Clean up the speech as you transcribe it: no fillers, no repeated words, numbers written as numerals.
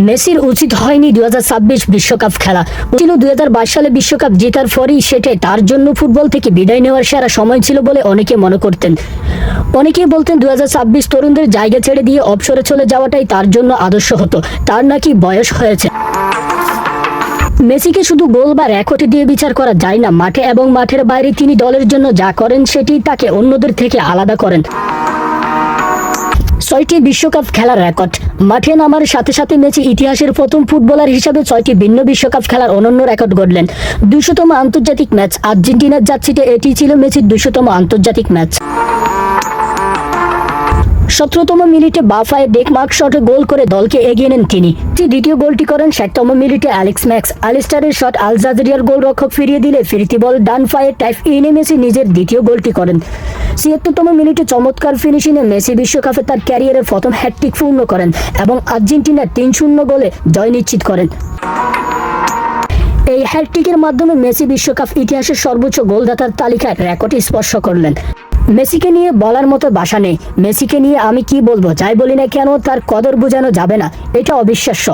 মেসির উচিত হয়নি 2026 বিশ্বকাপ খেলা, ছিল 2022 সালে বিশ্বকাপ জেতার পরেই সেটাই তার জন্য ফুটবল থেকে বিদায় নেওয়ার সেরা সময় ছিল বলে অনেকে মনে করতেন। অনেকেই বলতেন 2026 তরুণদের জায়গা ছেড়ে দিয়ে অবসরে চলে যাওয়াটাই তার জন্য আদর্শ হতো। তার নাকি বয়স হয়েছে। মেসিকে শুধু গোল বা রেকর্ড দিয়ে বিচার করা যায় না, মাঠে এবং মাঠের বাইরে তিনি দলের জন্য যা করেন সেটি তাকে অন্যদের থেকে আলাদা করেন। 6টি বিশ্বকাপ খেলার রেকর্ড। মাঠে নামার সাথে সাথে মেসি ইতিহাসের প্রথম ফুটবলার হিসাবে 6টি ভিন্ন বিশ্বকাপ খেলার অনন্য রেকর্ড গড়লেন। 200তম আন্তর্জাতিক ম্যাচ। আর্জেন্টিনার জার্সিতে এটি ছিল মেসির 200তম আন্তর্জাতিক ম্যাচ। 17তম মিনিটে বাফায়ে ডেকমার্ক শটে গোল করে দলকে এগিয়ে নেন তিনি। দ্বিতীয় গোলটি করেন 60তম মিনিটে অ্যালেক্স ম্যাক্স আলিস্টারের শট আল জাজিরিয়ার গোলরক্ষক ফিরিয়ে দিলে ফিরতি বল ডান পায়ে ট্যাপ ইনে মেসি নিজের দ্বিতীয় গোলটি করেন। 76তম মিনিটে চমৎকার ফিনিশিংয়ে মেসি বিশ্বকাপে তার ক্যারিয়ারের প্রথম হ্যাটট্রিক পূর্ণ করেন এবং আর্জেন্টিনার 3-0 গোলে জয় নিশ্চিত করেন। এই হ্যাটট্রিকের মাধ্যমে মেসি বিশ্বকাপ ইতিহাসের সর্বোচ্চ গোলদাতার তালিকায় রেকর্ড স্পর্শ করলেন। মেসিকে নিয়ে বলার মতো ভাষা নেই। মেসিকে নিয়ে আমি কি বলবো, যাই বলি না কেন তার কদর বোঝানো যাবে না, এটা অবিশ্বাস্য।